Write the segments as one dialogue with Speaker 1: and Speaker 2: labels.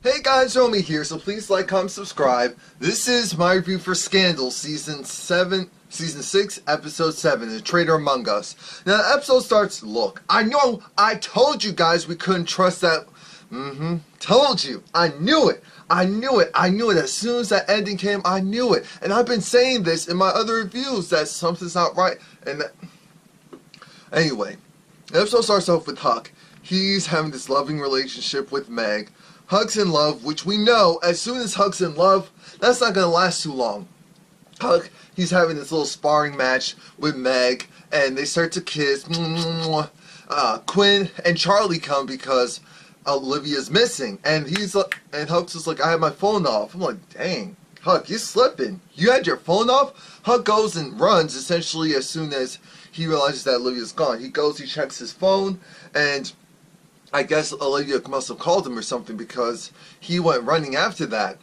Speaker 1: Hey guys, Romie here, so please like, comment, subscribe. This is my review for Scandal, Season 6, Episode 7, The Traitor Among Us. Now, the episode starts, look, I know, I told you guys we couldn't trust that, told you, I knew it, as soon as that ending came, I knew it, and I've been saying this in my other reviews, that something's not right, and anyway, the episode starts off with Huck. He's having this loving relationship with Meg. Huck's in love, which we know, as soon as Huck's in love, that's not going to last too long. Huck, he's having this little sparring match with Meg, and they start to kiss. Quinn and Charlie come because Olivia's missing, and Huck's just like, I have my phone off. I'm like, dang, Huck, you're slipping. You had your phone off? Huck goes and runs, essentially, as soon as he realizes that Olivia's gone. He goes, he checks his phone, and I guess Olivia must have called him or something because he went running after that.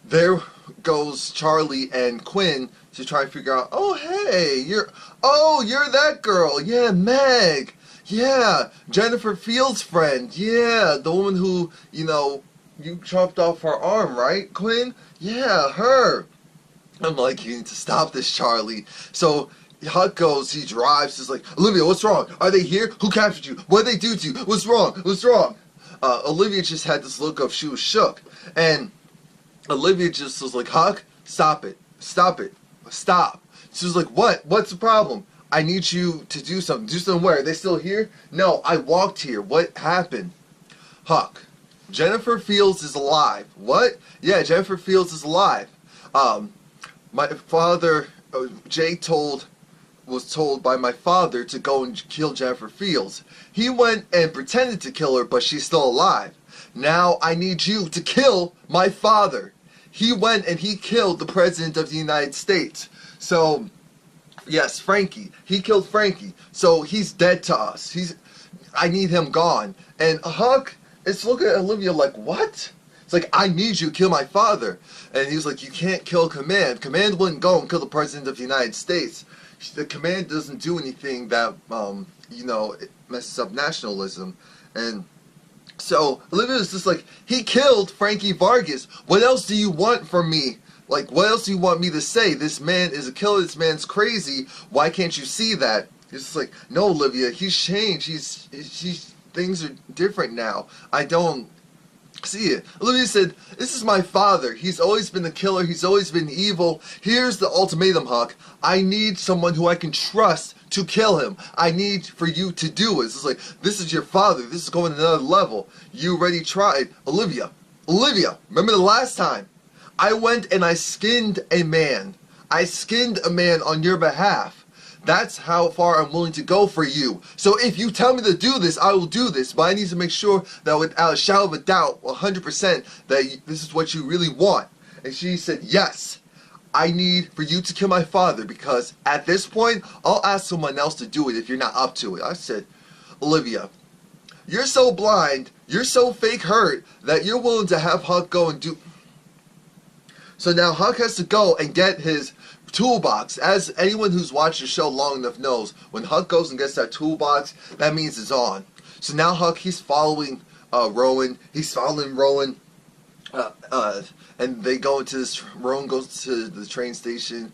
Speaker 1: There goes Charlie and Quinn to try and figure out, oh hey, you're that girl. Yeah, Meg. Yeah, Jennifer Fields' friend. Yeah, the woman who, you chopped off her arm, right, Quinn? Yeah, her. I'm like, you need to stop this, Charlie. So Huck goes, he drives, he's like, Olivia, what's wrong? Are they here? Who captured you? What did they do to you? What's wrong? What's wrong? Olivia just had this look of she was shook. And Olivia just was like, Huck, stop it. Stop it. Stop. She was like, what? What's the problem? I need you to do something. Do something where? Are they still here? No, I walked here. What happened? Huck, Jennifer Fields is alive. What? Yeah, Jennifer Fields is alive. My father, Jay was told by my father to go and kill Jennifer Fields. He went and pretended to kill her, but she's still alive. Now I need you to kill my father. He went and he killed the President of the United States. So, yes, Frankie. He killed Frankie. So he's dead to us. I need him gone. And Huck is looking at Olivia like, what? It's like, I need you to kill my father. And he was like, you can't kill Command. Command wouldn't go and kill the President of the United States. The Command doesn't do anything that, it messes up nationalism. And so Olivia is just like, he killed Frankie Vargas. What else do you want from me? Like, what else do you want me to say? This man is a killer. This man's crazy. Why can't you see that? It's just like, no, Olivia, he's changed. Things are different now. I don't see it. Olivia said, this is my father. He's always been a killer. He's always been evil. Here's the ultimatum, Huck. I need someone who I can trust to kill him. I need for you to do it. It's like, this is your father. This is going to another level. You already tried. Olivia, remember the last time? I went and I skinned a man. I skinned a man on your behalf. That's how far I'm willing to go for you. So if you tell me to do this, I will do this. But I need to make sure that without a shadow of a doubt, 100%, that this is what you really want. And she said, yes, I need for you to kill my father because at this point, I'll ask someone else to do it if you're not up to it. I said, Olivia, you're so blind, you're so fake hurt that you're willing to have Huck go and do. So now Huck has to go and get his toolbox. As anyone who's watched the show long enough knows, when Huck goes and gets that toolbox, that means it's on. So now Huck, he's following Rowan. He's following Rowan. And they go into this, Rowan goes to the train station,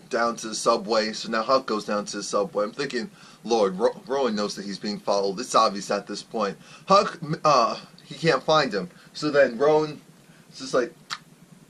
Speaker 1: down to the subway. So now Huck goes down to the subway. I'm thinking, Lord, Rowan knows that he's being followed. It's obvious at this point. Huck, he can't find him. So then Rowan is just like,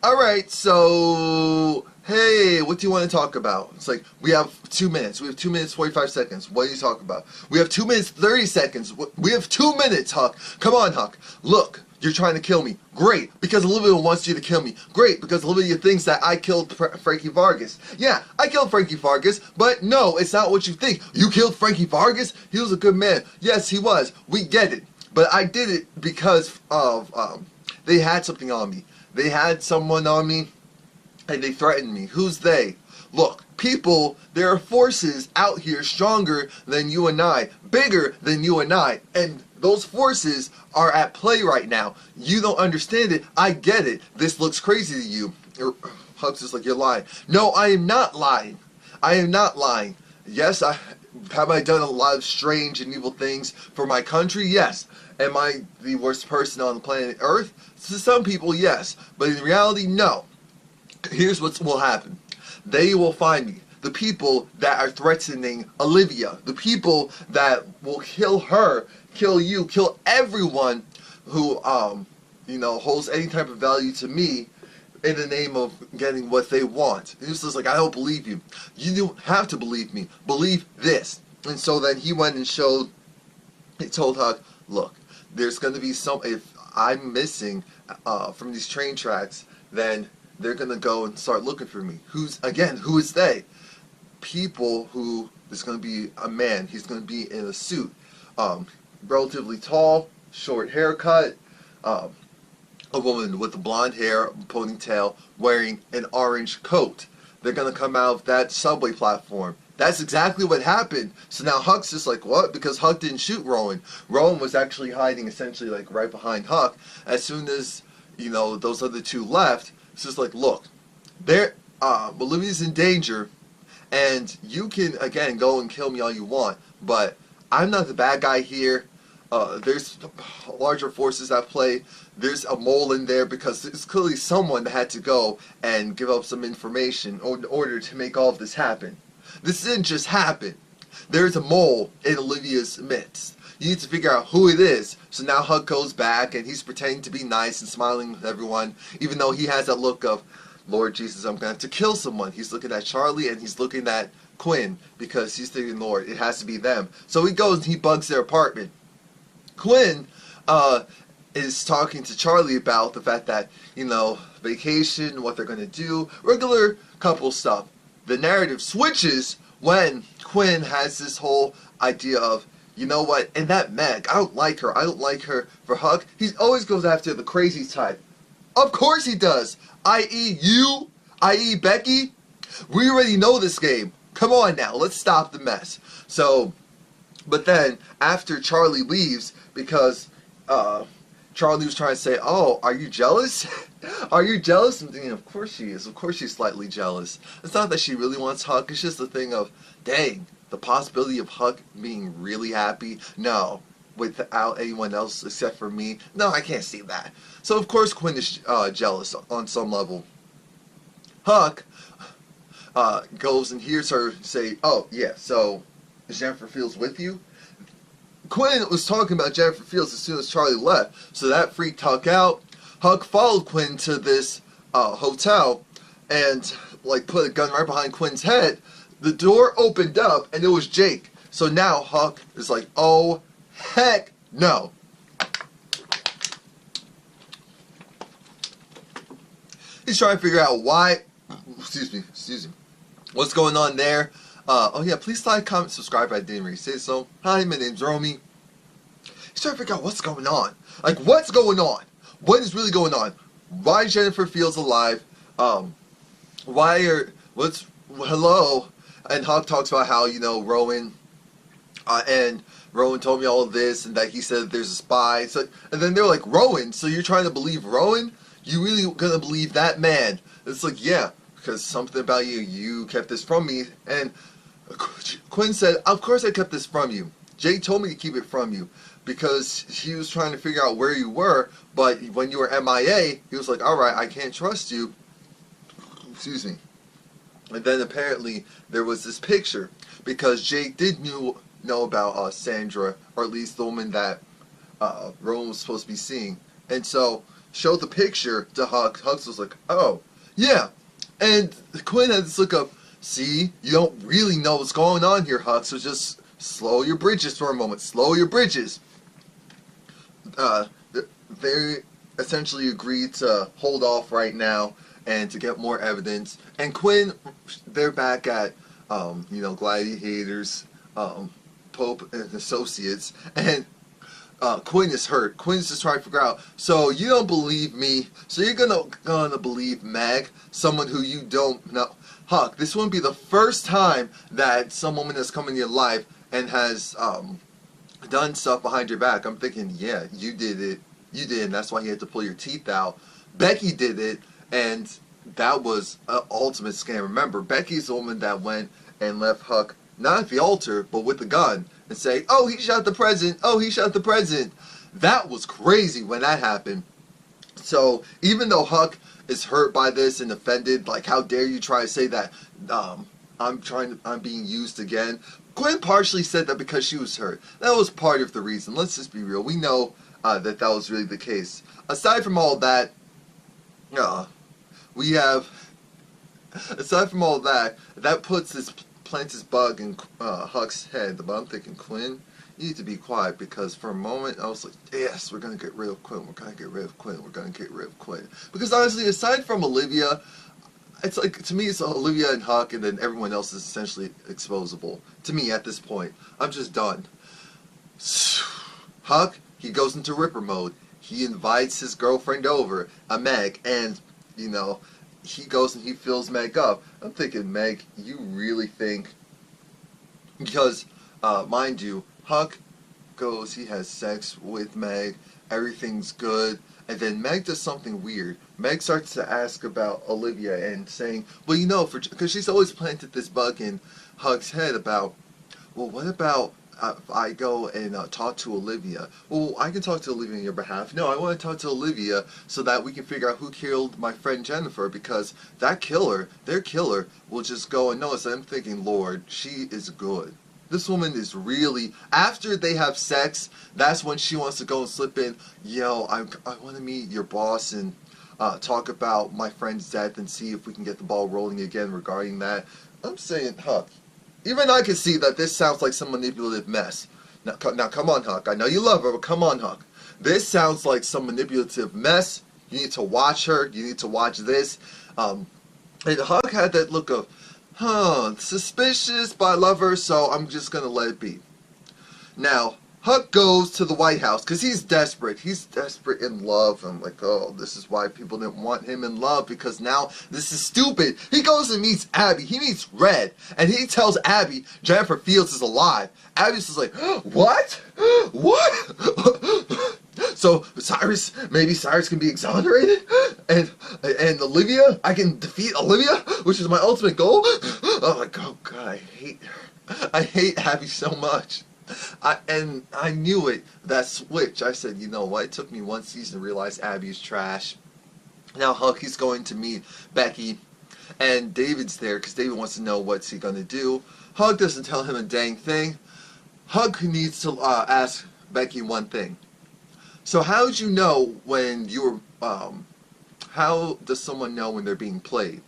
Speaker 1: alright, so, hey, what do you want to talk about? It's like, we have 2 minutes. We have 2 minutes, 45 seconds. What do you talk about? We have 2 minutes, 30 seconds. We have 2 minutes, Huck. Come on, Huck. Look, you're trying to kill me. Great, because Olivia wants you to kill me. Great, because Olivia thinks that I killed Frankie Vargas. Yeah, I killed Frankie Vargas, but no, it's not what you think. You killed Frankie Vargas? He was a good man. Yes, he was. We get it. But I did it because of, they had something on me. They had someone on me, and they threatened me. Who's they? Look, people, there are forces out here stronger than you and I, bigger than you and I, and those forces are at play right now. You don't understand it. I get it. This looks crazy to you. Huck's just like, you're lying. No, I am not lying. I am not lying. Yes, Have I done a lot of strange and evil things for my country? Yes. Am I the worst person on the planet Earth? To some people, yes. But in reality, no. Here's what will happen. They will find me. The people that are threatening Olivia. The people that will kill her, kill you, kill everyone who, holds any type of value to me in the name of getting what they want. And he was just like, I don't believe you. You don't have to believe me. Believe this. And so then he went and he told Huck, look, there's going to be if I'm missing from these train tracks, then they're going to go and start looking for me. Who is they? People who, there's going to be a man. He's going to be in a suit. Relatively tall, short haircut, a woman with the blonde hair, ponytail, wearing an orange coat. They're going to come out of that subway platform. That's exactly what happened. So now Huck's just like, what? Because Huck didn't shoot Rowan. Rowan was actually hiding essentially like right behind Huck. As soon as, those other two left, it's just like, look, Olivia's in danger, and you can, again, go and kill me all you want, but I'm not the bad guy here. There's larger forces at play. There's a mole in there because there's clearly someone that had to go and give up some information in order to make all of this happen. This didn't just happen. There's a mole in Olivia's midst. You need to figure out who it is. So now Huck goes back and he's pretending to be nice and smiling with everyone, even though he has that look of, Lord Jesus, I'm going to have to kill someone. He's looking at Charlie and he's looking at Quinn because he's thinking, Lord, it has to be them. So he goes and he bugs their apartment. Quinn is talking to Charlie about the fact that, vacation, what they're going to do, regular couple stuff. The narrative switches when Quinn has this whole idea of, you know what, and that Meg, I don't like her. I don't like her for Huck. He always goes after the crazy type. Of course he does. I.e. you, i.e. Becky. We already know this game. Come on now, let's stop the mess. So, but then, after Charlie leaves, because Charlie was trying to say, oh, are you jealous? Are you jealous? I'm thinking, of course she is. Of course she's slightly jealous. It's not that she really wants Huck. It's just the thing of, dang, the possibility of Huck being really happy. No, without anyone else except for me. No, I can't see that. So, of course, Quinn is jealous on some level. Huck goes and hears her say, oh, yeah, so is Jennifer Fields with you? Quinn was talking about Jennifer Fields as soon as Charlie left, so that freaked Huck out. Huck followed Quinn to this hotel and put a gun right behind Quinn's head. The door opened up and it was Jake. So now Huck is like, oh, heck no. He's trying to figure out why, excuse me, what's going on there. Oh yeah, please like, comment, subscribe. I didn't really say so. Hi, my name's Romie. He's trying to figure out what's going on. What's going on? What is really going on? Why is Jennifer Fields alive? Hello? And Huck talks about how, Rowan, and Rowan told me all of this, and that he said there's a spy. So, and then they're like, Rowan? So you're trying to believe Rowan? You really gonna believe that man? It's like, yeah, because something about you kept this from me. And Quinn said, of course I kept this from you. Jake told me to keep it from you because he was trying to figure out where you were, but when you were MIA, he was like, alright, I can't trust you. Excuse me. And then apparently there was this picture because Jake did know about Sandra, or at least the woman that Rowan was supposed to be seeing. And so showed the picture to Huck. Huck was like, oh, yeah. And Quinn had this look of, see, you don't really know what's going on here, Huck, so just slow your bridges for a moment. Slow your bridges. They essentially agreed to hold off right now and to get more evidence. And Quinn, they're back at, Gladiators, Pope and Associates, and Quinn is hurt. Quinn's just trying to figure out, so you don't believe me, so you're gonna believe Meg, someone who you don't know. Huck, this wouldn't be the first time that some woman has come in your life and has done stuff behind your back. I'm thinking, yeah, you did it. You did, and that's why you had to pull your teeth out. Becky did it, and that was an ultimate scam. Remember, Becky's the woman that went and left Huck not at the altar, but with the gun, and say, oh, he shot the president, oh, he shot the president. That was crazy when that happened. So, even though Huck is hurt by this and offended, like, how dare you try to say that, I'm being used again. Gwen partially said that because she was hurt. That was part of the reason. Let's just be real. We know that was really the case. Aside from all that, we have, aside from all that, that plants this bug in Huck's head. But I'm thinking, Quinn, you need to be quiet, because for a moment I was like, yes, we're going to get rid of Quinn, we're going to get rid of Quinn, we're going to get rid of Quinn. Because honestly, aside from Olivia, it's like, to me, it's Olivia and Huck, and then everyone else is essentially exposable. To me, at this point, I'm just done. Huck, he goes into Ripper mode. He invites his girlfriend over, Meg, and, you know, he goes and he fills Meg up. I'm thinking, Meg, you really think, because, mind you, Huck goes, he has sex with Meg, everything's good, and then Meg does something weird. Meg starts to ask about Olivia and saying, well, you know, because she's always planted this bug in Huck's head about, well, what about if I go and talk to Olivia? Well, I can talk to Olivia on your behalf. No, I want to talk to Olivia so that we can figure out who killed my friend Jennifer, because that killer, their killer, will just go and notice. I'm thinking, Lord, she is good. This woman is really, after they have sex, that's when she wants to go and slip in, yo, I want to meet your boss and talk about my friend's death and see if we can get the ball rolling again regarding that. I'm saying, Huck, even I can see that this sounds like some manipulative mess. Now come on, Huck. I know you love her, but come on, Huck. This sounds like some manipulative mess. You need to watch her. You need to watch this. And Huck had that look of, suspicious, but I love her, so I'm just going to let it be. Now, Huck goes to the White House because he's desperate. He's desperate in love. I'm like, oh, this is why people didn't want him in love, because now this is stupid. He goes and meets Abby. He meets Red, and he tells Abby Jennifer Fields is alive. Abby's just like, what? What? So maybe Cyrus can be exonerated, and Olivia, I can defeat Olivia, which is my ultimate goal. Oh my God, I hate Abby so much. I knew it, that switch. I said, you know what, it took me one season to realize Abby is trash. Now Huck, he's going to meet Becky, and David's there because David wants to know what's he going to do. Huck doesn't tell him a dang thing. Huck needs to ask Becky one thing. So how did you know when you were, how does someone know when they're being played?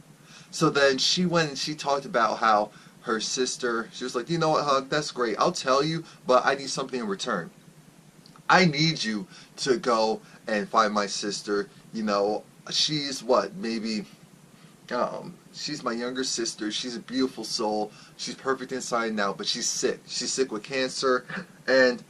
Speaker 1: So then she went and she talked about how her sister, she was like, you know what, Huck, that's great, I'll tell you, but I need something in return. I need you to go and find my sister. You know, she's what, maybe, she's my younger sister, she's a beautiful soul, she's perfect inside and out, but she's sick. She's sick with cancer, and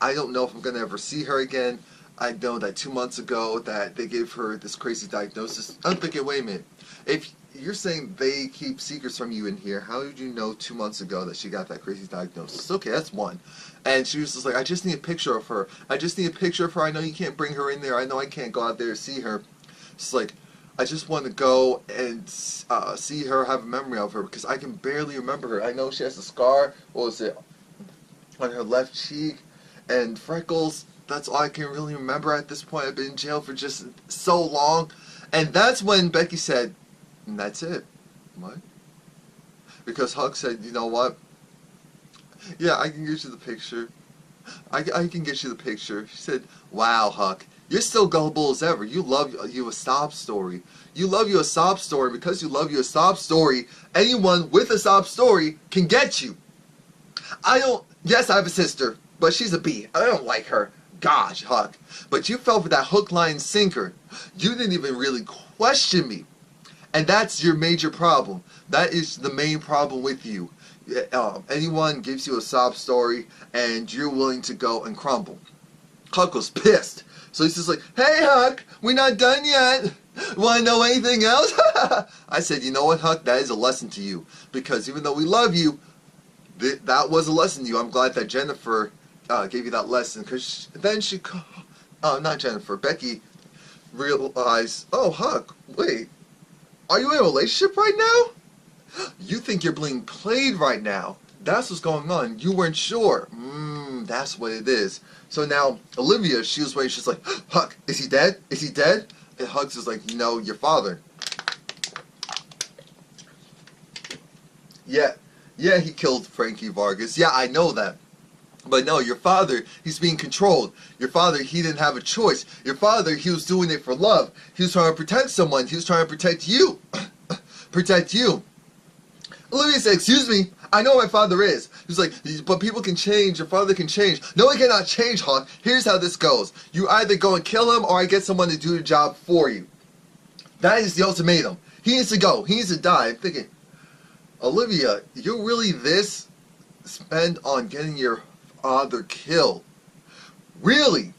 Speaker 1: I don't know if I'm going to ever see her again. I know that 2 months ago that they gave her this crazy diagnosis. I'm thinking, wait a minute, if you're saying they keep secrets from you in here, how did you know 2 months ago that she got that crazy diagnosis? Okay, that's one. And she was just like, I just need a picture of her. I just need a picture of her. I know you can't bring her in there. I know I can't go out there to see her. It's like, I just want to go and see her, have a memory of her, because I can barely remember her. I know she has a scar, what was it, on her left cheek, and freckles. That's all I can really remember at this point. I've been in jail for just so long. And that's when Becky said, and that's it. What? Because Huck said, you know what? Yeah, I can get you the picture. I can get you the picture. She said, wow, Huck, you're still gullible as ever. You love you a sob story. You love you a sob story. Because you love you a sob story, anyone with a sob story can get you. Yes, I have a sister, but she's a B. I don't like her. Gosh, Huck. But you fell for that hook, line, sinker. You didn't even really question me. And that's your major problem. That is the main problem with you. Anyone gives you a sob story and you're willing to go and crumble. Huck was pissed. So he's just like, hey Huck, we're not done yet. Want to know anything else? I said, you know what, Huck, that is a lesson to you. Because even though we love you, that was a lesson to you. I'm glad that Jennifer gave you that lesson. Because then not Jennifer, Becky realized, oh Huck, wait, are you in a relationship right now? You think you're being played right now. that's what's going on. You weren't sure. That's what it is. So now, Olivia, she was waiting. She's like, Huck, is he dead? Is he dead? And Huck's just like, no, your father. Yeah, he killed Frankie Vargas. Yeah, I know that. But no, your father, he's being controlled. Your father, he didn't have a choice. Your father, he was doing it for love. He was trying to protect someone. He was trying to protect you. Protect you. Olivia said, excuse me, I know what my father is. He's like, but people can change. Your father can change. No, he cannot change, Huck. Here's how this goes. You either go and kill him, or I get someone to do the job for you. That is the ultimatum. He needs to go. He needs to die. I'm thinking, Olivia, you're really this spent on getting your father killed? Really?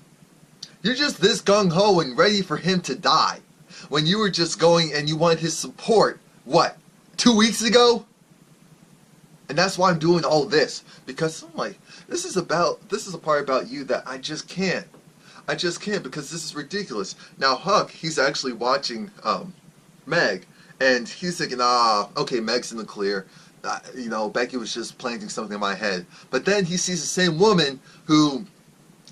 Speaker 1: You're just this gung-ho and ready for him to die, when you were just going and you wanted his support, what, 2 weeks ago? And that's why I'm doing all this, because I'm like, this is a part about you that I just can't. I just can't, because this is ridiculous. Now Huck, he's actually watching Meg, and he's thinking, okay, Meg's in the clear. You know, Becky was just planting something in my head. But then he sees the same woman who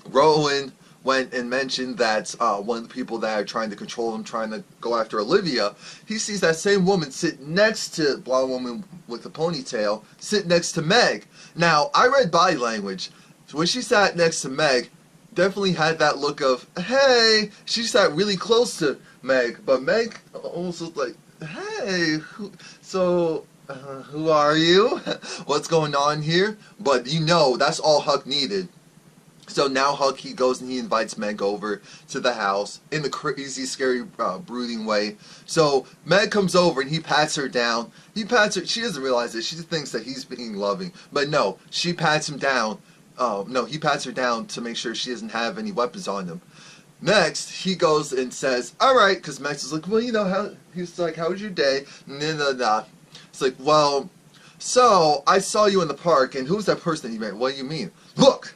Speaker 1: Rowan went and mentioned that one of the people that are trying to control him, trying to go after Olivia. He sees that same woman sit next to blonde woman with the ponytail, sit next to Meg. Now, I read body language. So when she sat next to Meg, definitely had that look of, hey, she sat really close to Meg. But Meg almost looked like, hey, who are you? What's going on here? But you know, that's all Huck needed. So now Huck, he goes and he invites Meg over to the house in the crazy, scary, brooding way. So Meg comes over and he pats her down. He pats her. She doesn't realize it. She thinks that he's being loving. But no, she pats him down. No, he pats her down to make sure she doesn't have any weapons on him. Next, he goes and says, all right, because Max is like, well, you know, he's like, how was your day? It's like, well, so I saw you in the park, and who's that person that you met? What do you mean? Look,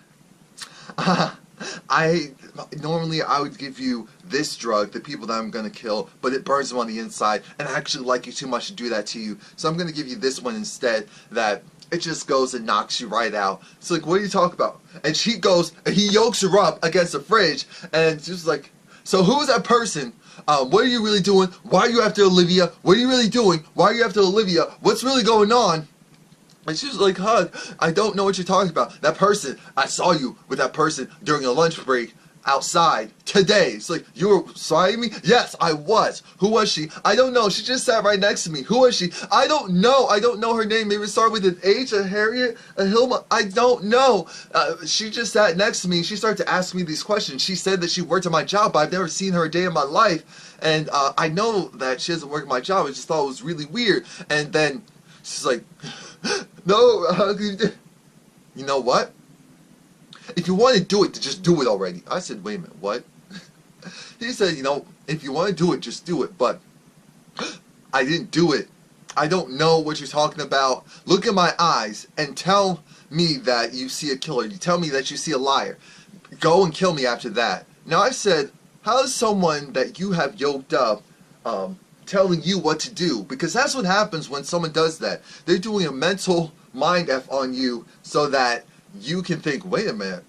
Speaker 1: normally I would give you this drug, the people that I'm going to kill, but it burns them on the inside, and I actually like you too much to do that to you, so I'm going to give you this one instead that it just goes and knocks you right out. It's like, what are you talking about? And she goes, and he yokes her up against the fridge, and she's like, so who is that person? What are you really doing? Why are you after Olivia? What are you really doing? Why are you after Olivia? What's really going on? And she's like, Huck, I don't know what you're talking about. That person, I saw you with that person during a lunch break outside today. It's like, you were sorry me? Yes, I was. Who was she? I don't know. She just sat right next to me. Who was she? I don't know. I don't know her name. Maybe it started with an H, a Harriet, a Hilma. I don't know. She just sat next to me. She started to ask me these questions. She said that she worked at my job, but I've never seen her a day in my life. And I know that she doesn't work at my job. I just thought it was really weird. And then she's like, no, you know what? If you want to do it, just do it already. I said, wait a minute, what? He said, you know, if you want to do it, just do it. But I didn't do it. I don't know what you're talking about. Look in my eyes and tell me that you see a killer. You tell me that you see a liar. Go and kill me after that. Now I said, how is someone that you have yoked up telling you what to do? Because that's what happens when someone does that. They're doing a mental mind F on you so that you can think, wait a minute,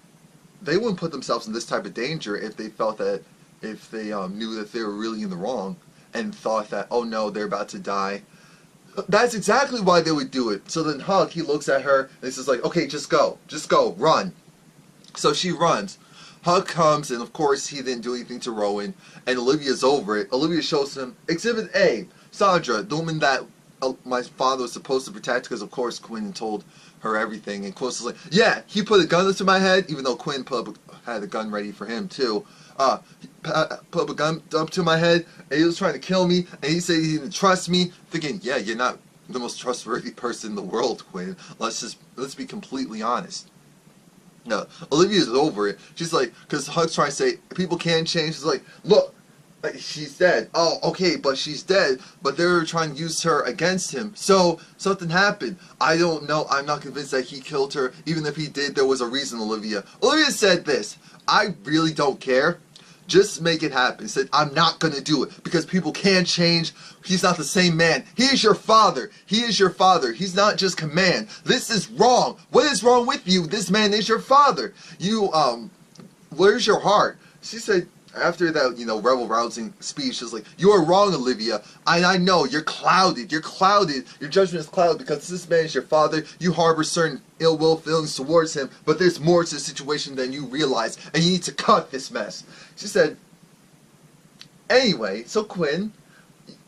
Speaker 1: they wouldn't put themselves in this type of danger if they felt that, if they knew that they were really in the wrong and thought that, oh no, they're about to die. That's exactly why they would do it. So then Huck, he looks at her and he's just like, okay, just go, run. So she runs. Huck comes, and of course he didn't do anything to Rowan, and Olivia's over it. Olivia shows him Exhibit A, Sandra, the woman that my father was supposed to protect, because of course Quinn told her everything, and Quinn was like, yeah, he put a gun to my head, even though Quinn had a gun ready for him too. He put up a gun up to my head, and he was trying to kill me, and he said he didn't trust me, thinking, yeah, you're not the most trustworthy person in the world, Quinn. Let's be completely honest. No, Olivia's over it. She's like, because Huck's trying to say, people can change. She's like, look, she's dead. Oh, okay, but she's dead. But they're trying to use her against him. So, something happened. I don't know. I'm not convinced that he killed her. Even if he did, there was a reason, Olivia. Olivia said this, I really don't care. Just make it happen. He said, I'm not going to do it because people can change. He's not the same man. He is your father. He is your father. He's not just command. This is wrong. What is wrong with you? This man is your father. You, where's your heart? She said, after that, rebel-rousing speech, she's like, you are wrong, Olivia. I know, you're clouded. You're clouded. Your judgment is clouded because this man is your father. You harbor certain ill will feelings towards him, but there's more to the situation than you realize, and you need to cut this mess. She said, anyway, so Quinn,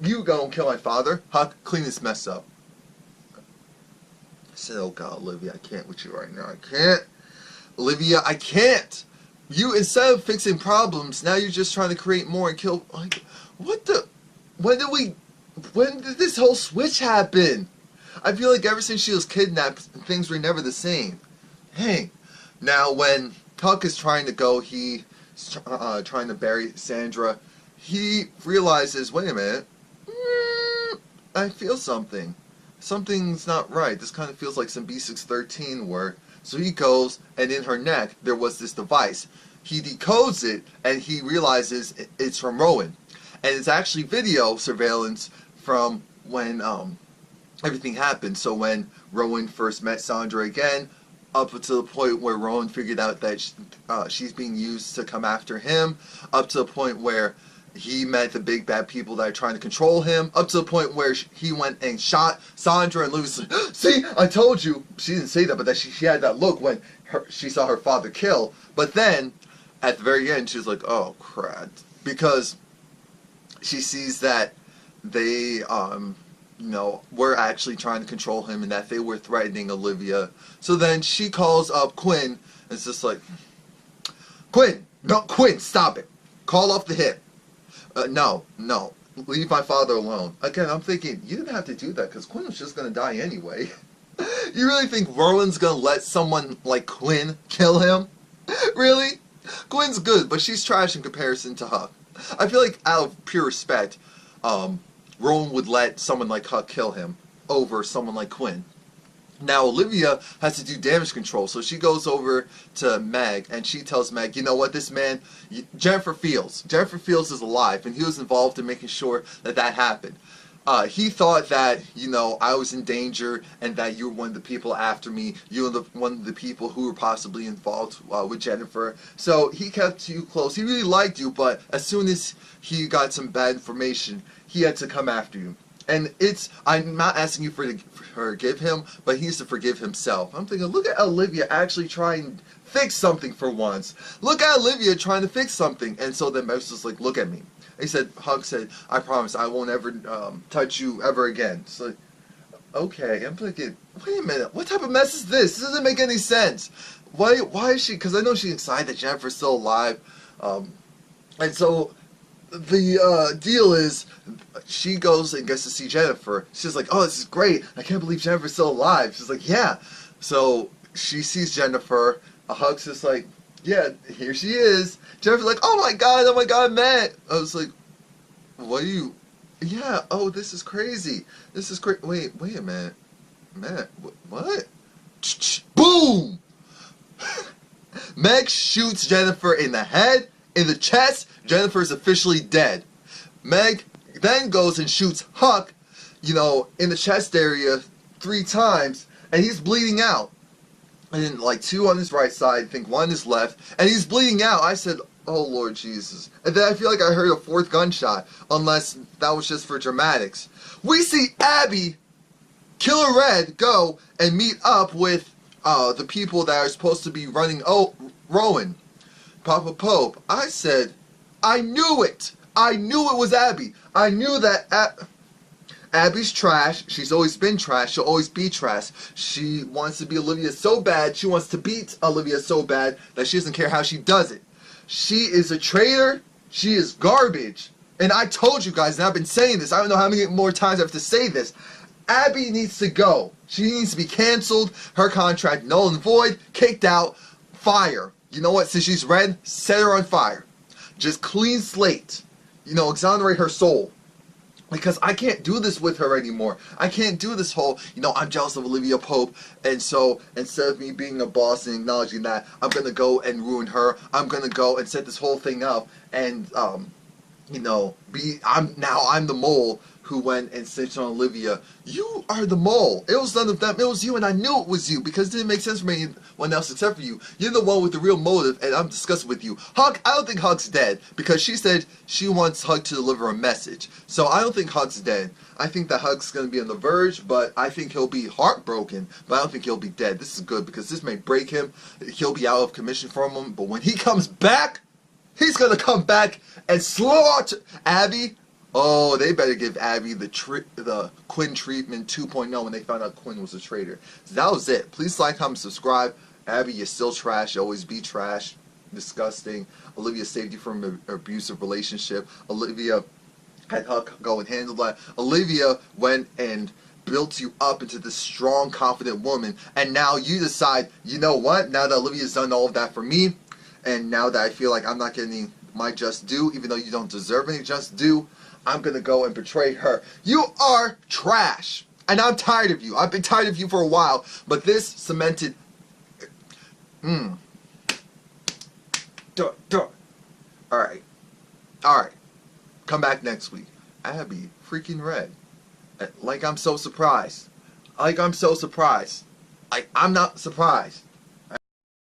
Speaker 1: you gonna kill my father? Huck, clean this mess up. I said, oh God, Olivia, I can't with you right now. I can't. Olivia, I can't. You, instead of fixing problems, now you're just trying to create more and kill. Like, what the? When did this whole switch happen? I feel like ever since she was kidnapped, things were never the same. Hey, now when Huck is trying to go, he's trying to bury Sandra. He realizes, wait a minute, I feel something. Something's not right. This kind of feels like some B613 work. So he goes, and in her neck, there was this device. He decodes it, and he realizes it's from Rowan. And it's actually video surveillance from when everything happened. So when Rowan first met Sandra again, up to the point where Rowan figured out that she's being used to come after him, up to the point where he met the big bad people that are trying to control him, up to the point where he went and shot Sandra, and Louis said, see, I told you. She didn't say that, but that she had that look when she saw her father kill. But then, at the very end, she was like, oh, crap. Because she sees that they, were actually trying to control him and that they were threatening Olivia. So then she calls up Quinn, and it's just like, Quinn, stop it. Call off the hit. No, leave my father alone. Again, I'm thinking, you didn't have to do that because Quinn was just going to die anyway. You really think Rowan's going to let someone like Quinn kill him? Really? Quinn's good, but she's trash in comparison to Huck. I feel like out of pure respect, Rowan would let someone like Huck kill him over someone like Quinn. Now, Olivia has to do damage control, so she goes over to Meg, and she tells Meg, you know what, this man, Jennifer Fields is alive, and he was involved in making sure that happened. He thought that, I was in danger, and that you were one of the people after me, you were one of the people who were possibly involved with Jennifer, so he kept you close. He really liked you, but as soon as he got some bad information, he had to come after you. And I'm not asking you to forgive him, but he needs to forgive himself. I'm thinking, look at Olivia actually trying to fix something for once. Look at Olivia trying to fix something. And so then Max was like, look at me. Huck said, I promise I won't ever touch you ever again. It's like, okay. I'm thinking, wait a minute, what type of mess is this? This doesn't make any sense. Why is she, because I know she's excited that Jennifer's still alive. And so the deal is, she goes and gets to see Jennifer. She's like, oh, this is great. I can't believe Jennifer's still alive. She's like, yeah. So she sees Jennifer. Huck's just like, yeah, here she is. Jennifer's like, oh my God, Matt. I was like, what are you? Yeah, oh, this is crazy. This is crazy. Wait a minute. Matt, what? Boom! Meg shoots Jennifer in the head, in the chest. Jennifer's officially dead. Meg then goes and shoots Huck, in the chest area 3 times, and he's bleeding out. And then, 2 on his right side, I think 1 on his left, and he's bleeding out. I said, oh, Lord Jesus. And then I feel like I heard a 4th gunshot, unless that was just for dramatics. We see Abby, Killer Red, go and meet up with the people that are supposed to be running Rowan. Papa Pope. I said, I knew it. I knew it was Abby. I knew that Abby's trash. She's always been trash. She'll always be trash. She wants to be Olivia so bad. She wants to beat Olivia so bad that she doesn't care how she does it. She is a traitor. She is garbage. And I told you guys, and I've been saying this. I don't know how many more times I have to say this. Abby needs to go. She needs to be canceled. Her contract null and void. Kicked out. Fire. You know what? Since she's red, set her on fire. Just clean slate. Exonerate her soul. Because I can't do this with her anymore. I can't do this whole, I'm jealous of Olivia Pope, and so instead of me being a boss and acknowledging that, I'm gonna go and ruin her. I'm gonna go and set this whole thing up, and I'm the mole who went and snitched on Olivia. You are the mole. It was none of them. It was you, and I knew it was you because it didn't make sense for anyone else except for you. You're the one with the real motive, and I'm discussing with you. Huck, I don't think Huck's dead because she said she wants Huck to deliver a message. So I don't think Huck's dead. I think that Huck's going to be on the verge, but I think he'll be heartbroken, but I don't think he'll be dead. This is good because this may break him. He'll be out of commission from him, but when he comes back, he's going to come back and slaughter Abby. Oh, they better give Abby the Quinn treatment 2.0 when they found out Quinn was a traitor. So that was it. Please like, comment, subscribe. Abby, you're still trash. You always be trash. Disgusting. Olivia saved you from an abusive relationship. Olivia had Huck go and handle that. Olivia went and built you up into this strong, confident woman. And now you decide, you know what? Now that Olivia's done all of that for me, and now that I feel like I'm not getting my just due, even though you don't deserve any just due, I'm going to go and betray her. You are trash. And I'm tired of you. I've been tired of you for a while. But this cemented... Alright. Alright. Come back next week. Abby, freaking red. Like I'm so surprised. Like I'm so surprised. Like I'm not surprised.